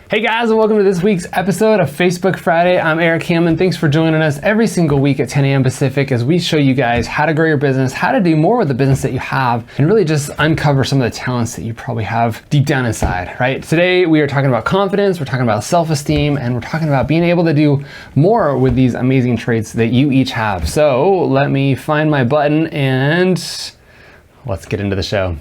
Hey guys, and welcome to this week's episode of Facebook Friday. I'm Erik Hammond. Thanks for joining us every single week at 10 a.m. Pacific as we show you guys how to grow your business, how to do more with the business that you have, and really just uncover some of the talents that you probably have deep down inside, right? Today we are talking about confidence, we're talking about self-esteem, and we're talking about being able to do more with these amazing traits that you each have. So let me find my button and let's get into the show.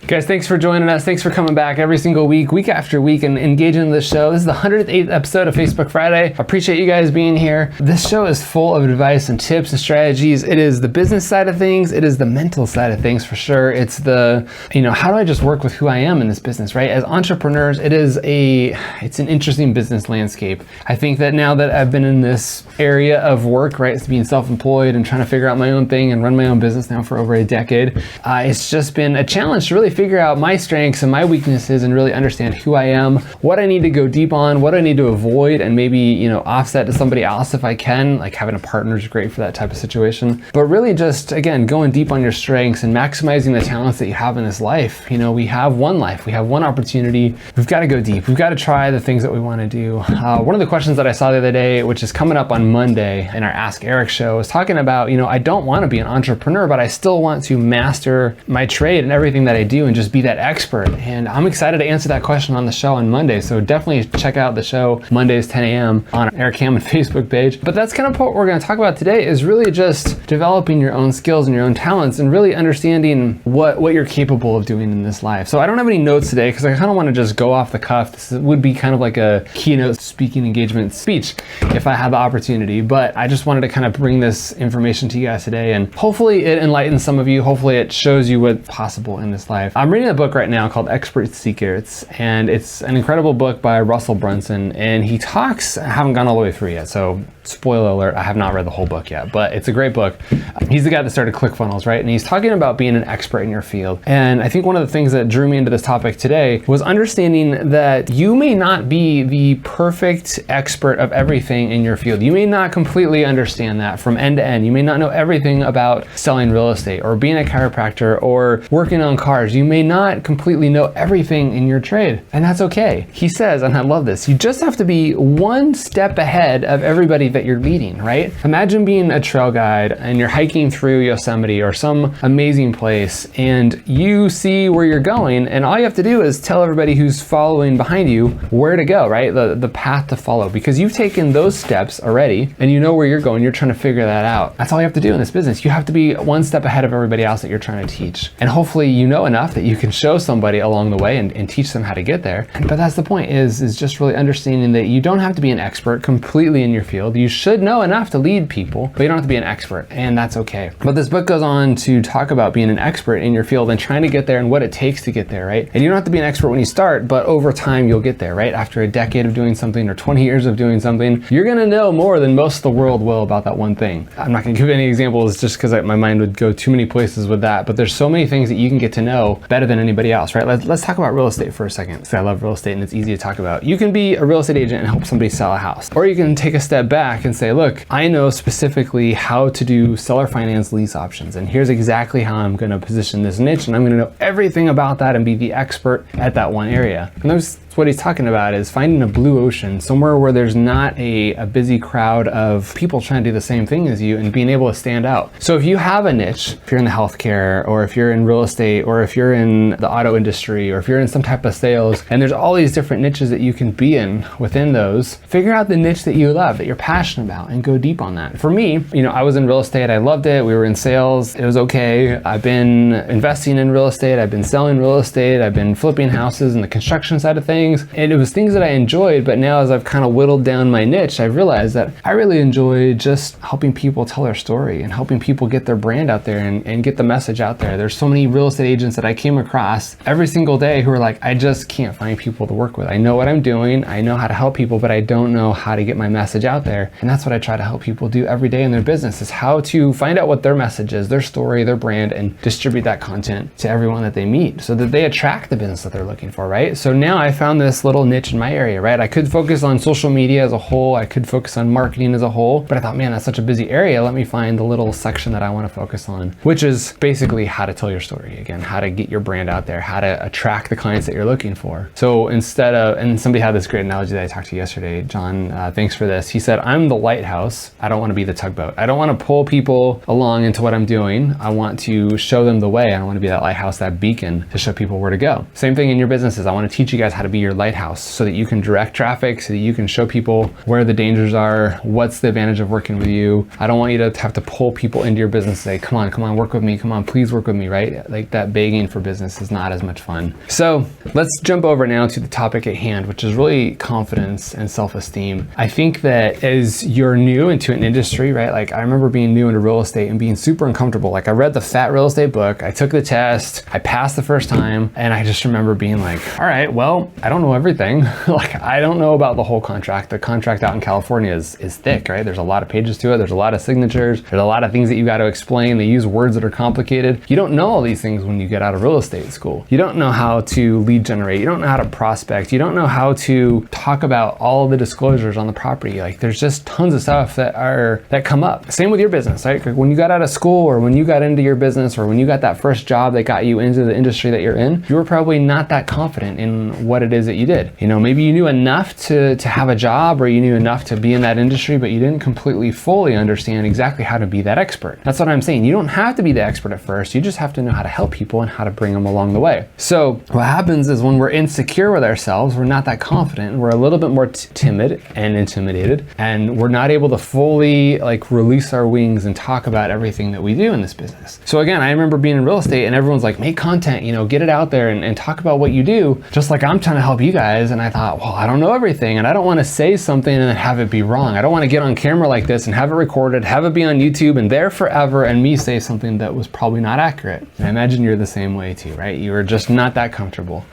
Guys, thanks for joining us. Thanks for coming back every single week, week after week, and engaging in this show. This is the 108th episode of Facebook Friday. I appreciate you guys being here. This show is full of advice and tips and strategies. It is the business side of things. It is the mental side of things for sure. It's the, how do I just work with who I am in this business, right? As entrepreneurs, it's an interesting business landscape. I think that now that I've been in this area of work, right, it's being self-employed and trying to figure out my own thing and run my own business now for over a decade, it's just been a challenge to really figure out my strengths and my weaknesses and really understand who I am, what I need to go deep on, what I need to avoid, and maybe, offset to somebody else if I can. Like having a partner is great for that type of situation. But really just, again, going deep on your strengths and maximizing the talents that you have in this life. We have one life, we have one opportunity. We've got to go deep. We've got to try the things that we want to do. One of the questions that I saw the other day, which is coming up on Monday in our Ask Erik show, is talking about, I don't want to be an entrepreneur, but I still want to master my trade and everything that I do and just be that expert. And I'm excited to answer that question on the show on Monday. So definitely check out the show Mondays 10 a.m. on our Erik Hammond Facebook page. But that's kind of what we're going to talk about today, is really just developing your own skills and your own talents and really understanding what you're capable of doing in this life. So I don't have any notes today because I kind of want to just go off the cuff. This would be kind of like a keynote speaking engagement speech if I had the opportunity. But I just wanted to kind of bring this information to you guys today, and hopefully it enlightens some of you. Hopefully it shows you what's possible in this life. I'm reading a book right now called Expert Secrets, and it's an incredible book by Russell Brunson, and he talks, I haven't gone all the way through yet, so spoiler alert, I have not read the whole book yet, but it's a great book. He's the guy that started ClickFunnels, right? And he's talking about being an expert in your field. And I think one of the things that drew me into this topic today was understanding that you may not be the perfect expert of everything in your field. You may not completely understand that from end to end. You may not know everything about selling real estate or being a chiropractor or working on cars. You may not completely know everything in your trade, and that's okay. He says, and I love this, you just have to be one step ahead of everybody that you're leading, right? Imagine being a trail guide and you're hiking through Yosemite or some amazing place, and you see where you're going, and all you have to do is tell everybody who's following behind you where to go, right? The path to follow, because you've taken those steps already and you know where you're going. You're trying to figure that out. That's all you have to do in this business. You have to be one step ahead of everybody else that you're trying to teach, and hopefully you know enough that you can show somebody along the way and teach them how to get there. But that's the point, is just really understanding that you don't have to be an expert completely in your field. You should know enough to lead people, but you don't have to be an expert, and that's okay. But this book goes on to talk about being an expert in your field and trying to get there and what it takes to get there, right? And you don't have to be an expert when you start, but over time you'll get there, right? After a decade of doing something or 20 years of doing something, you're gonna know more than most of the world will about that one thing. I'm not gonna give any examples just because my mind would go too many places with that, but there's so many things that you can get to know better than anybody else, right? Let's talk about real estate for a second, because I love real estate and it's easy to talk about. You can be a real estate agent and help somebody sell a house. Or you can take a step back and say, look, I know specifically how to do seller finance lease options, and here's exactly how I'm gonna position this niche, and I'm gonna know everything about that and be the expert at that one area. And that's what he's talking about, is finding a blue ocean, somewhere where there's not a busy crowd of people trying to do the same thing as you, and being able to stand out. So if you have a niche, if you're in the healthcare, or if you're in real estate, or if you're in the auto industry, or if you're in some type of sales, and there's all these different niches that you can be in within those, figure out the niche that you love, that you're passionate about, and go deep on that. For me, I was in real estate, I loved it, we were in sales, it was okay. I've been investing in real estate, I've been selling real estate, I've been flipping houses and the construction side of things, and it was things that I enjoyed. But now as I've kind of whittled down my niche, I've realized that I really enjoy just helping people tell their story and helping people get their brand out there and get the message out there. There's so many real estate agents that I came across every single day who are like, I just can't find people to work with. I know what I'm doing, I know how to help people, but I don't know how to get my message out there. And that's what I try to help people do every day in their business, is how to find out what their message is, their story, their brand, and distribute that content to everyone that they meet so that they attract the business that they're looking for, right? So now I found found this little niche in my area, right? I could focus on social media as a whole. I could focus on marketing as a whole, but I thought, man, that's such a busy area. Let me find the little section that I want to focus on, which is basically how to tell your story. Again, how to get your brand out there, how to attract the clients that you're looking for. So instead of, and somebody had this great analogy that I talked to yesterday, John, thanks for this. He said, I'm the lighthouse. I don't want to be the tugboat. I don't want to pull people along into what I'm doing. I want to show them the way. I want to be that lighthouse, that beacon to show people where to go. Same thing in your businesses. I want to teach you guys how to be your lighthouse so that you can direct traffic, so that you can show people where the dangers are, what's the advantage of working with you. I don't want you to have to pull people into your business and say, come on, work with me. Come on, please work with me, right? Like that begging for business is not as much fun. So let's jump over now to the topic at hand, which is really confidence and self-esteem. I think that as you're new into an industry, right? Like I remember being new into real estate and being super uncomfortable. Like I read the Fat Real Estate book, I took the test, I passed the first time, and I just remember being like, all right, well, I don't know everything. Like I don't know about the whole contract. The contract out in California is thick, right? There's a lot of pages to it. There's a lot of signatures. There's a lot of things that you got to explain. They use words that are complicated. You don't know all these things when you get out of real estate school. You don't know how to lead generate. You don't know how to prospect. You don't know how to talk about all the disclosures on the property. Like there's just tons of stuff that come up. Same with your business, right? Like when you got out of school or when you got into your business or when you got that first job that got you into the industry that you're in, you were probably not that confident in what it is that you did. You know, maybe you knew enough to have a job or you knew enough to be in that industry, but you didn't completely fully understand exactly how to be that expert. That's what I'm saying. You don't have to be the expert at first. You just have to know how to help people and how to bring them along the way. So what happens is when we're insecure with ourselves, we're not that confident, we're a little bit more timid and intimidated, and we're not able to fully like release our wings and talk about everything that we do in this business. So again, I remember being in real estate and everyone's like, make content, you know, get it out there and talk about what you do, just like I'm trying to help you guys. And I thought, well, I don't know everything and I don't want to say something and then have it be wrong. I don't want to get on camera like this and have it recorded, have it be on YouTube and there forever and me say something that was probably not accurate. And I imagine you're the same way too, right? You are just not that comfortable.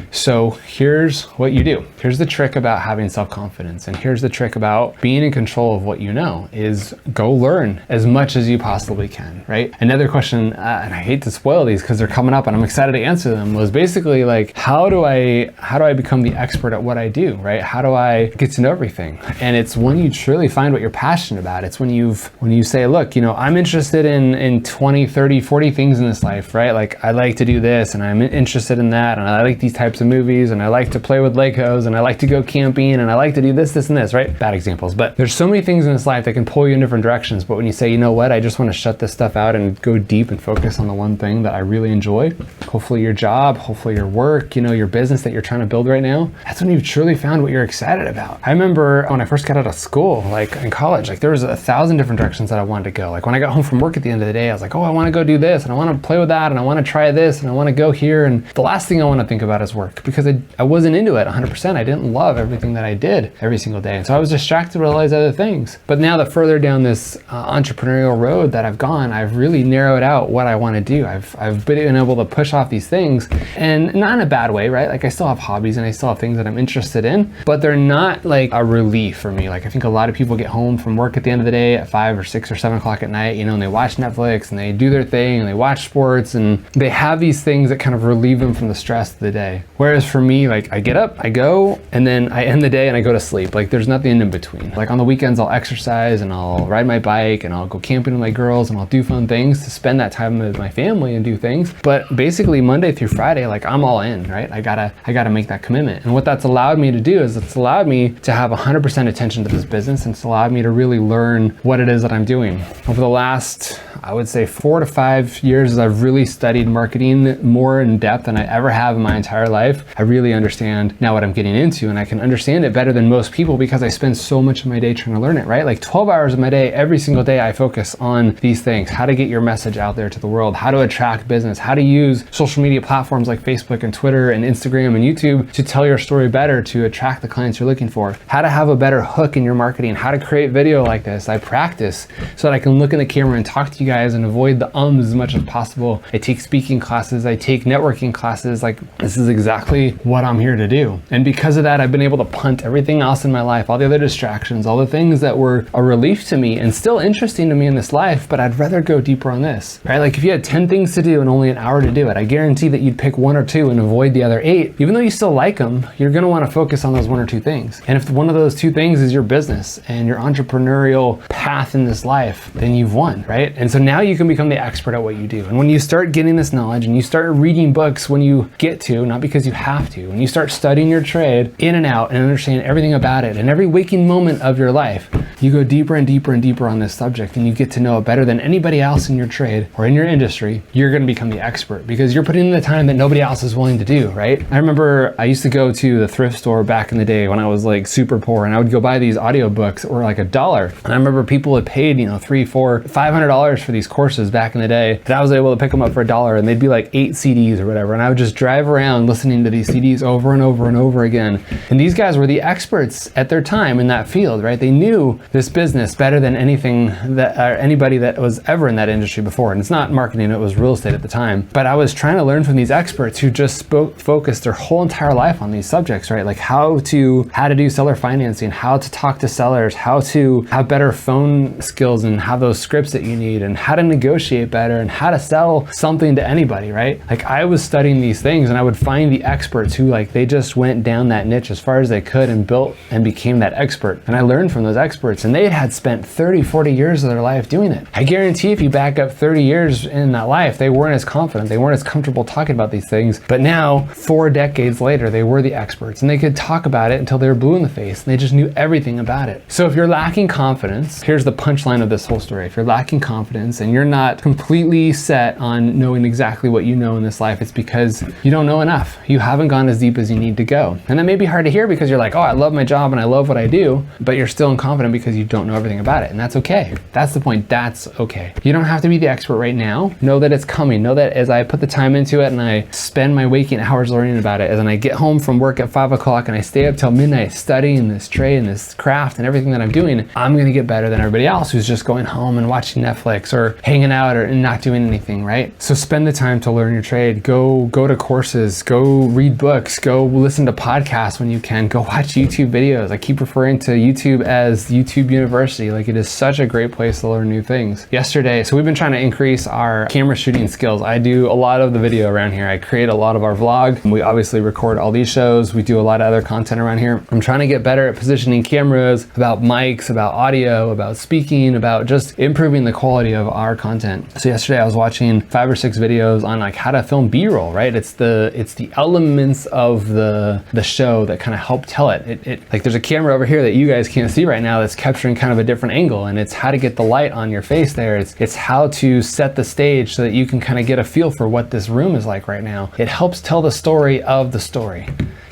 So here's what you do. Here's the trick about having self-confidence. And here's the trick about being in control of what you know is go learn as much as you possibly can, right? Another question, and I hate to spoil these because they're coming up and I'm excited to answer them, was basically like, how do I become the expert at what I do, right? How do I get to know everything? And it's when you truly find what you're passionate about. It's when you say, look, you know, I'm interested in 20, 30, 40 things in this life, right? Like I like to do this and I'm interested in that and I like these types of movies and I like to play with Legos and I like to go camping and I like to do this, this, and this, right? Bad examples, but there's so many things in this life that can pull you in different directions. But when you say, you know what, I just want to shut this stuff out and go deep and focus on the one thing that I really enjoy, hopefully your job, hopefully your work, you know, your business that you're trying to build right now, that's when you've truly found what you're excited about. I remember when I first got out of school, like in college, like there was 1,000 different directions that I wanted to go. Like when I got home from work at the end of the day, I was like, oh, I want to go do this and I want to play with that and I want to try this and I want to go here. And the last thing I want to think about is work because I wasn't into it 100%. I didn't love everything that I did every single day. And so I was distracted with all these other things. But now the further down this entrepreneurial road that I've gone, I've really narrowed out what I want to do. I've been able to push off these things and not in a bad way, right? Like I still have hobbies and I still have things that I'm interested in, but they're not like a relief for me. Like I think a lot of people get home from work at the end of the day at 5 or 6 or 7 o'clock at night, you know, and they watch Netflix and they do their thing and they watch sports and they have these things that kind of relieve them from the stress of the day. Whereas for me, like I get up, I go, and then I end the day and I go to sleep. Like there's nothing in between. Like on the weekends, I'll exercise and I'll ride my bike and I'll go camping with my girls and I'll do fun things to spend that time with my family and do things. But basically Monday through Friday, like I'm all in, right? I gotta make that commitment. And what that's allowed me to do is it's allowed me to have 100% attention to this business and it's allowed me to really learn what it is that I'm doing. Over the last, I would say 4 to 5 years, I've really studied marketing more in depth than I ever have in my entire life. I really understand now what I'm getting into and I can understand it better than most people because I spend so much of my day trying to learn it, right? Like 12 hours of my day, every single day I focus on these things, how to get your message out there to the world, how to attract business, how to use social media platforms like Facebook and Twitter and Instagram and YouTube to tell your story better, to attract the clients you're looking for, how to have a better hook in your marketing, how to create video like this. I practice so that I can look in the camera and talk to you guys and avoid the ums as much as possible. I take speaking classes, I take networking classes. Like this is exactly exactly what I'm here to do. And because of that, I've been able to punt everything else in my life, all the other distractions, all the things that were a relief to me and still interesting to me in this life, but I'd rather go deeper on this, right? Like if you had 10 things to do and only an hour to do it, I guarantee that you'd pick 1 or 2 and avoid the other 8. Even though you still like them, you're gonna wanna focus on those 1 or 2 things. And if one of those 2 things is your business and your entrepreneurial path in this life, then you've won, right? And so now you can become the expert at what you do. And when you start getting this knowledge and you start reading books when you get to, not because you have to, when you start studying your trade in and out and understand everything about it and every waking moment of your life, you go deeper and deeper and deeper on this subject and you get to know it better than anybody else in your trade or in your industry. You're gonna become the expert because you're putting in the time that nobody else is willing to do, right? I remember I used to go to the thrift store back in the day when I was like super poor, and I would go buy these audiobooks or like $1. And I remember people had paid, $300, $400, $500 for these courses back in the day, that I was able to pick them up for $1, and they'd be like 8 CDs or whatever. And I would just drive around listening to these CDs over and over and over again. And these guys were the experts at their time in that field, right? They knew this business better than anything that anybody that was ever in that industry before. And it's not marketing, it was real estate at the time. But I was trying to learn from these experts who just focused their whole entire life on these subjects, right? Like how to do seller financing, how to talk to sellers, how to have better phone skills and have those scripts that you need, and how to negotiate better and how to sell something to anybody, right? Like I was studying these things and I would find the experts who they just went down that niche as far as they could and built and became that expert. And I learned from those experts, and they had spent 30, 40 years of their life doing it. I guarantee if you back up 30 years in that life, they weren't as confident, they weren't as comfortable talking about these things. But now, 4 decades later, they were the experts and they could talk about it until they were blue in the face and they just knew everything about it. So if you're lacking confidence, here's the punchline of this whole story. If you're lacking confidence and you're not completely set on knowing exactly what you know in this life, it's because you don't know enough. You haven't gone as deep as you need to go. And that may be hard to hear because you're like, oh, I love my job and I love what I do, but you're still unconfident because you don't know everything about it. And that's okay. That's the point. That's okay. You don't have to be the expert right now. Know that it's coming. Know that as I put the time into it and I spend my waking hours learning about it, as I get home from work at 5 o'clock and I stay up till midnight studying this trade and this craft and everything that I'm doing, I'm going to get better than everybody else who's just going home and watching Netflix or hanging out or not doing anything, right? So spend the time to learn your trade. Go to courses, go read books, go listen to podcasts when you can, go watch YouTube videos. I keep referring to YouTube as YouTube University. Like, it is such a great place to learn new things. Yesterday, so we've been trying to increase our camera shooting skills. I do a lot of the video around here. I create a lot of our vlog. We obviously record all these shows. We do a lot of other content around here. I'm trying to get better at positioning cameras, about mics, about audio, about speaking, about just improving the quality of our content. So yesterday I was watching 5 or 6 videos on how to film B-roll, right? It's the elements of the show that kind of help tell it. Like there's a camera over here that you guys can't see right now that's capturing kind of a different angle, and it's how to get the light on your face there. It's how to set the stage so that you can kind of get a feel for what this room is like right now. It helps tell the story of the story.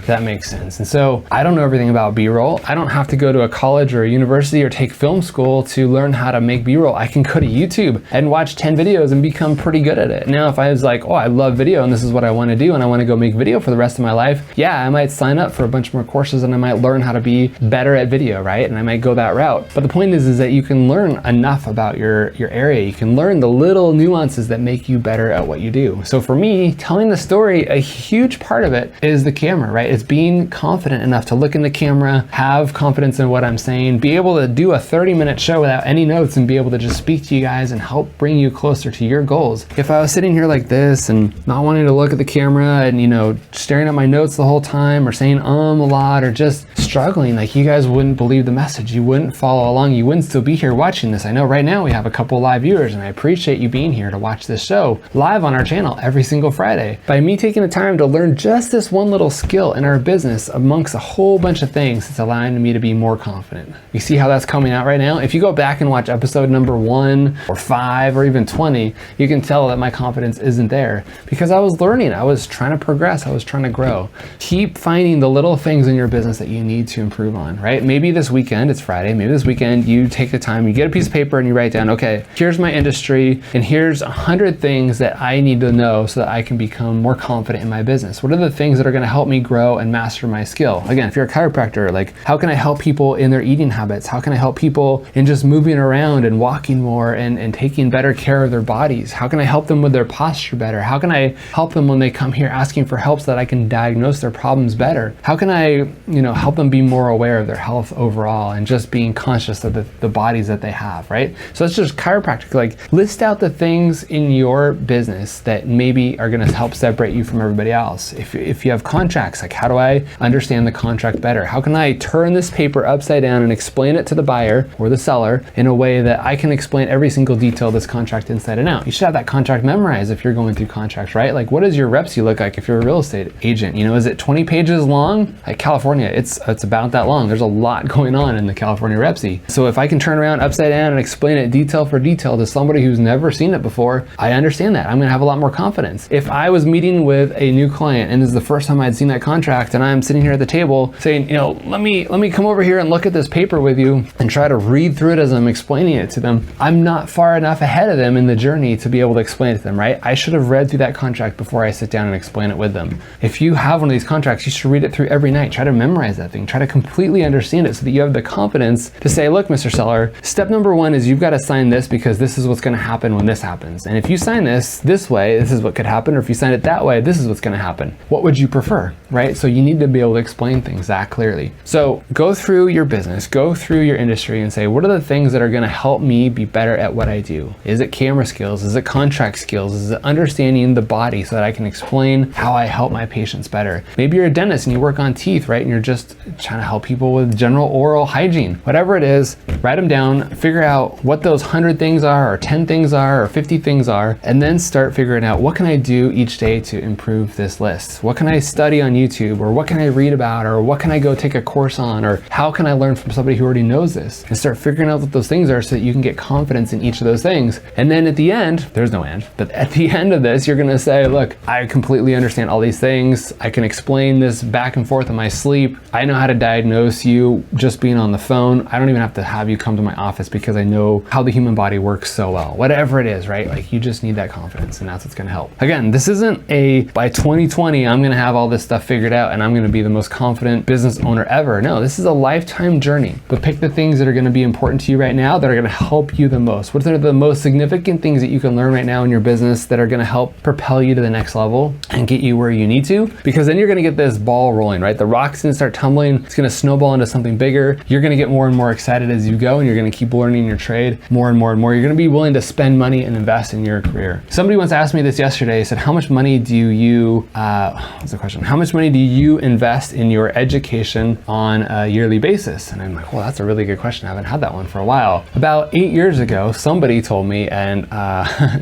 That makes sense. And so I don't know everything about B-roll. I don't have to go to a college or a university or take film school to learn how to make B-roll. I can go to YouTube and watch 10 videos and become pretty good at it. Now, if I was like, oh, I love video and this is what I want to do and I want to go make video for the rest of my life, yeah, I might sign up for a bunch more courses and I might learn how to be better at video, right? And I might go that route. But the point is that you can learn enough about your area. You can learn the little nuances that make you better at what you do. So for me, telling the story, a huge part of it is the camera, right? It's being confident enough to look in the camera, have confidence in what I'm saying, be able to do a 30-minute show without any notes and be able to just speak to you guys and help bring you closer to your goals. If I was sitting here like this and not wanting to look at the camera and, staring at my notes the whole time or saying a lot or just struggling, you guys wouldn't believe the message. You wouldn't follow along. You wouldn't still be here watching this. I know right now we have a couple live viewers and I appreciate you being here to watch this show live on our channel every single Friday. By me taking the time to learn just this one little skill in our business amongst a whole bunch of things, it's allowing me to be more confident. You see how that's coming out right now? If you go back and watch episode number 1 or 5 or even 20, you can tell that my confidence isn't there because I was learning. I was trying to progress. I was trying to grow. Keep finding the little things in your business that you need to improve on, right? Maybe this weekend, it's Friday, maybe this weekend you take the time, you get a piece of paper and you write down, okay, here's my industry and here's 100 things that I need to know so that I can become more confident in my business. What are the things that are going to help me grow grow and master my skill? Again, if you're a chiropractor, like how can I help people in their eating habits? How can I help people in just moving around and walking more and taking better care of their bodies? How can I help them with their posture better? How can I help them when they come here asking for help so that I can diagnose their problems better? How can I, help them be more aware of their health overall and just being conscious of the bodies that they have, right? So it's just chiropractic. Like list out the things in your business that maybe are going to help separate you from everybody else. If you have contracts, like how do I understand the contract better? How can I turn this paper upside down and explain it to the buyer or the seller in a way that I can explain every single detail of this contract inside and out? You should have that contract memorized if you're going through contracts, right? Like what does your reps look like if you're a real estate agent? Is it 20 pages long? Like California, it's about that long. There's a lot going on in the California Repsy. So if I can turn around upside down and explain it detail for detail to somebody who's never seen it before, I understand that. I'm gonna have a lot more confidence. If I was meeting with a new client and this is the first time I'd seen that contract and I'm sitting here at the table saying, let me come over here and look at this paper with you and try to read through it as I'm explaining it to them, I'm not far enough ahead of them in the journey to be able to explain it to them, right? I should have read through that contract before I sit down and explain it with them. If you have one of these contracts, you should read it through every night. Try to memorize that thing. Try to completely understand it so that you have the confidence to say, look, Mr. Seller, step number one is you've got to sign this because this is what's going to happen when this happens. And if you sign this way, this is what could happen. Or if you sign it that way, this is what's going to happen. What would you prefer, right? So you need to be able to explain things that clearly. So go through your business, go through your industry and say, what are the things that are going to help me be better at what I do? Is it camera skills? Is it contract skills? Is it understanding the body so that I can explain how I help my patients better? Maybe you're a dentist and you work on teeth, right? And you're just trying to help people with general oral hygiene. Whatever it is, write them down, figure out what those 100 things are, or 10 things are, or 50 things are, and then start figuring out what can I do each day to improve this list? What can I study on YouTube, or what can I read about, or what can I go take a course on, or how can I learn from somebody who already knows this? And start figuring out what those things are so that you can get confidence in each of those things. And then at the end, there's no end, but at the end of this, you're gonna say, look, I completely understand all these things. I can explain this back and forth in my sleep. I know how to diagnose you just being on the phone. I don't even have to have you come to my office because I know how the human body works so well. Whatever it is, right? Like you just need that confidence, and that's what's gonna help. Again, this isn't by 2020, I'm gonna have all this stuff figured out and I'm gonna be the most confident business owner ever. No, this is a lifetime journey. But pick the things that are gonna be important to you right now that are gonna help you the most. What are the most significant things that you can learn right now in your business that are gonna help propel you to the next level and get you where you need to? Because then you're gonna get this ball rolling, right? The rock's gonna start tumbling, it's gonna snowball into something bigger. You're gonna get more and more excited as you go, and you're gonna keep learning your trade more and more and more. You're gonna be willing to spend money and invest in your career. Somebody once asked me this yesterday, said, how much money do you, what's the question? How much money do you invest in your education on a yearly basis? And I'm like, well, that's a really good question. I haven't had that one for a while. About 8 years ago, somebody told me, and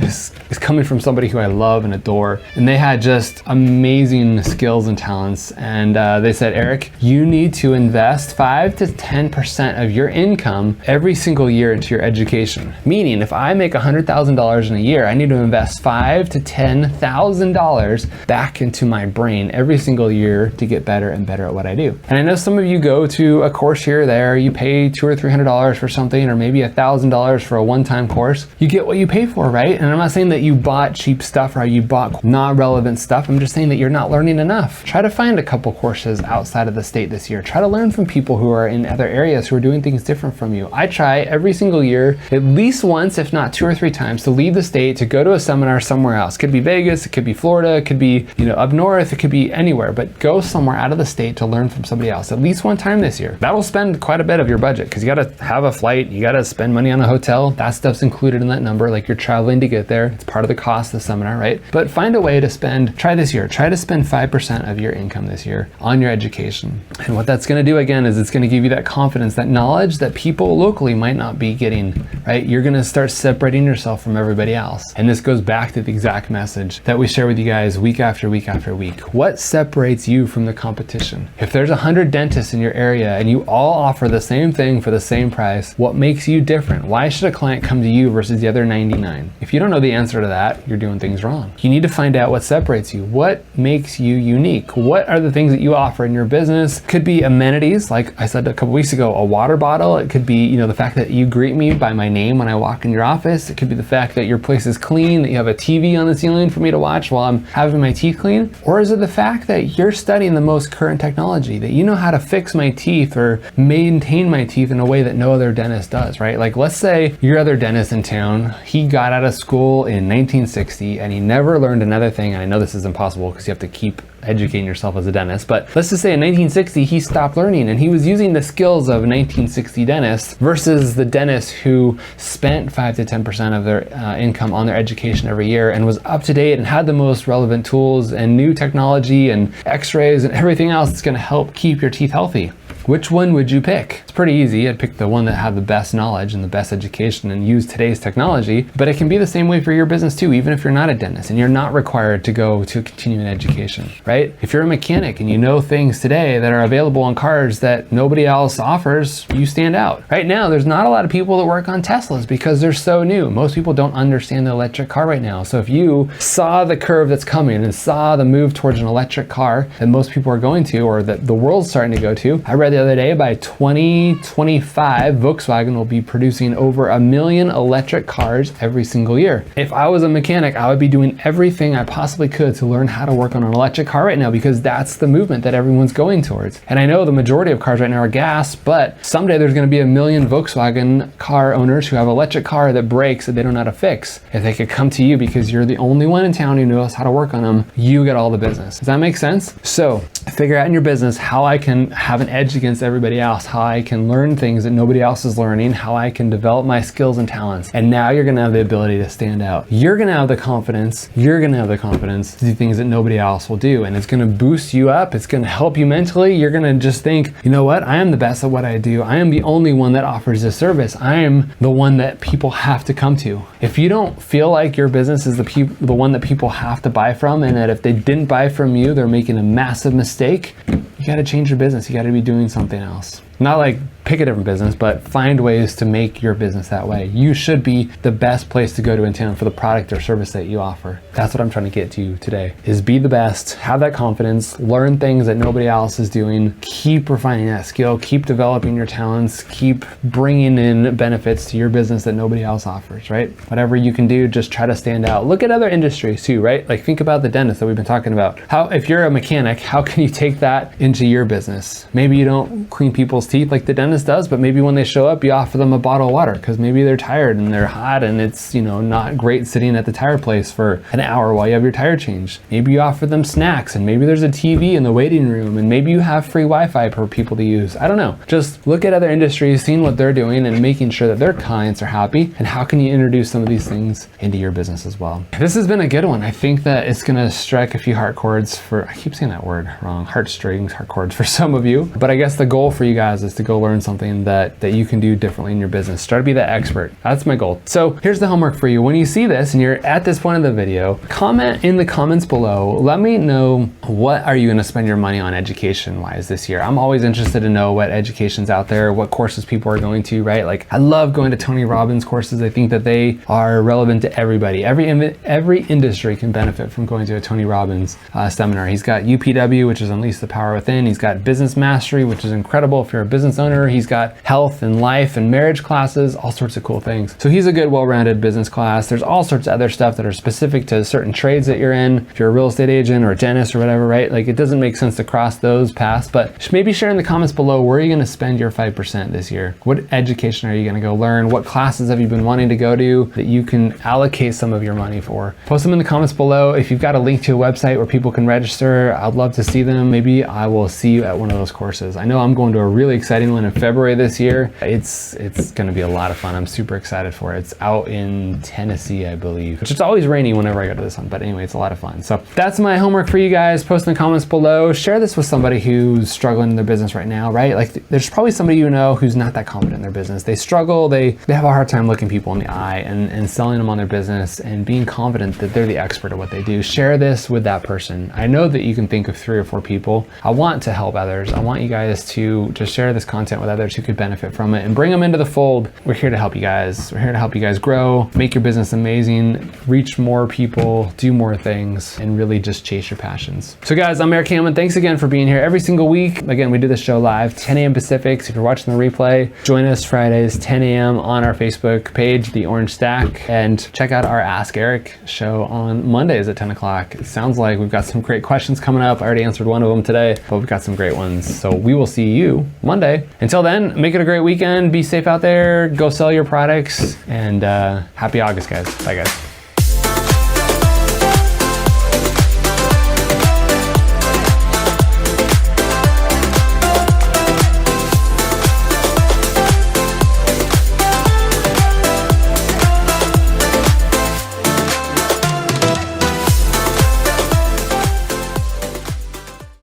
it's coming from somebody who I love and adore, and they had just amazing skills and talents. And they said, Erik, you need to invest 5 to 10% of your income every single year into your education. Meaning, if I make $100,000 in a year, I need to invest $5,000 to $10,000 back into my brain every single year to get better and better at what I do. And I know some of you go to a course here or there, you pay $200 or $300 for something, or maybe $1,000 for a one-time course. You get what you pay for, right? And I'm not saying that you bought cheap stuff or you bought not relevant stuff. I'm just saying that you're not learning enough. Try to find a couple courses outside of the state this year. Try to learn from people who are in other areas who are doing things different from you. I try every single year, at least once, if not 2 or 3 times, to leave the state to go to a seminar somewhere else. It could be Vegas, it could be Florida, it could be, up north, it could be anywhere, but go somewhere out of the state to learn from somebody else at least one time this year. That'll spend quite a bit of your budget because you got to have a flight, you got to spend money on a hotel. That stuff's included in that number, like you're traveling to get there. It's part of the cost of the seminar, right? But find a way to try this year, try to spend 5% of your income this year on your education. And what that's going to do again is it's going to give you that confidence, that knowledge that people locally might not be getting, right? You're going to start separating yourself from everybody else. And this goes back to the exact message that we share with you guys week after week after week. What separates you from the competition? If there's 100 dentists in your area and you all offer the same thing for the same price, what makes you different? Why should a client come to you versus the other 99? If you don't know the answer to that, you're doing things wrong. You need to find out what separates you. What makes you unique? What are the things that you offer in your business? Could be amenities, like I said a couple weeks ago, a water bottle. It could be, the fact that you greet me by my name when I walk in your office. It could be the fact that your place is clean, that you have a TV on the ceiling for me to watch while I'm having my teeth clean. Or is it the fact that you're studying the most current technology, that you know how to fix my teeth or maintain my teeth in a way that no other dentist does, right? Like, let's say your other dentist in town, he got out of school in 1960 and he never learned another thing. And I know this is impossible because you have to keep educating yourself as a dentist, but let's just say in 1960 he stopped learning and he was using the skills of a 1960 dentist versus the dentist who spent 5 to 10% of their income on their education every year and was up to date and had the most relevant tools and new technology and x-rays and everything else that's going to help keep your teeth healthy. Which one would you pick? It's pretty easy. I'd pick the one that had the best knowledge and the best education and use today's technology, but it can be the same way for your business too, even if you're not a dentist and you're not required to go to continuing education, right? If you're a mechanic and you know things today that are available on cars that nobody else offers, you stand out. Right now, there's not a lot of people that work on Teslas because they're so new. Most people don't understand the electric car right now. So if you saw the curve that's coming and saw the move towards an electric car that most people are going to, or that the world's starting to go to, I read the other day by 2025, Volkswagen will be producing over 1 million electric cars every single year. If I was a mechanic, I would be doing everything I possibly could to learn how to work on an electric car right now because that's the movement that everyone's going towards. And I know the majority of cars right now are gas, but someday there's going to be 1 million Volkswagen car owners who have an electric car that breaks that they don't know how to fix. If they could come to you because you're the only one in town who knows how to work on them, you get all the business. Does that make sense? So figure out in your business how I can have an edge against everybody else, how I can learn things that nobody else is learning, how I can develop my skills and talents. And now you're going to have the ability to stand out. You're going to have the confidence. You're going to have the confidence to do things that nobody else will do. And it's going to boost you up. It's going to help you mentally. You're going to just think, you know what? I am the best at what I do. I am the only one that offers this service. I am the one that people have to come to. If you don't feel like your business is the one that people have to buy from, and that if they didn't buy from you, they're making a massive mistake, you got to change your business. You got to be doing something else. Not like pick a different business, but find ways to make your business that way. You should be the best place to go to in town for the product or service that you offer. That's what I'm trying to get to today, is be the best, have that confidence, learn things that nobody else is doing, keep refining that skill, keep developing your talents, keep bringing in benefits to your business that nobody else offers, right? Whatever you can do, just try to stand out. Look at other industries too, right? Like think about the dentist that we've been talking about. If you're a mechanic, how can you take that into your business? Maybe you don't clean people's teeth like the dentist does, but maybe when they show up, you offer them a bottle of water because maybe they're tired and they're hot and it's, not great sitting at the tire place for an hour while you have your tire changed. Maybe you offer them snacks and maybe there's a TV in the waiting room and maybe you have free Wi-Fi for people to use. I don't know. Just look at other industries, seeing what they're doing and making sure that their clients are happy, and how can you introduce some of these things into your business as well. This has been a good one. I think that it's going to strike a few heart chords for, I keep saying that word wrong, heartstrings, heart chords for some of you, but I guess the goal for you guys is to go learn something that you can do differently in your business. Try to be that expert. That's my goal. So here's the homework for you. When you see this and you're at this point of the video, comment in the comments below. Let me know, what are you going to spend your money on education wise this year? I'm always interested to know what education's out there, what courses people are going to, right? Like I love going to Tony Robbins courses. I think that they are relevant to everybody. Every industry can benefit from going to a Tony Robbins seminar. He's got UPW, which is Unleash the Power Within. He's got Business Mastery, which is incredible if you're a business owner. He's got health and life and marriage classes, all sorts of cool things. So he's a good, well-rounded business class. There's all sorts of other stuff that are specific to certain trades that you're in. If you're a real estate agent or a dentist or whatever, right? Like it doesn't make sense to cross those paths, but maybe share in the comments below, where are you going to spend your 5% this year? What education are you going to go learn? What classes have you been wanting to go to that you can allocate some of your money for? Post them in the comments below. If you've got a link to a website where people can register, I'd love to see them. Maybe I will see you at one of those courses. I know I'm going to a really exciting one in February this year. It's going to be a lot of fun. I'm super excited for it. It's out in Tennessee, I believe, which it's always rainy whenever I go to this one, but anyway, it's a lot of fun. So that's my homework for you guys. Post in the comments below. Share this with somebody who's struggling in their business right now, right? Like there's probably somebody who's not that confident in their business. They struggle. They have a hard time looking people in the eye and selling them on their business and being confident that they're the expert at what they do. Share this with that person. I know that you can think of 3 or 4 people. I want to help others. I want you guys to just share share this content with others who could benefit from it and bring them into the fold. We're here to help you guys. We're here to help you guys grow, make your business amazing, reach more people, do more things, and really just chase your passions. So guys, I'm Erik. Thanks again for being here every single week. Again, we do this show live 10 a.m. Pacific. So if you're watching the replay, join us Fridays 10 a.m. on our Facebook page, The Orange Stack, and check out our Ask Erik show on Mondays at 10 o'clock. It sounds like we've got some great questions coming up. I already answered one of them today, but we've got some great ones. So we will see you Monday. Until then, make it a great weekend. Be safe out there. Go sell your products, and happy August, guys. Bye, guys.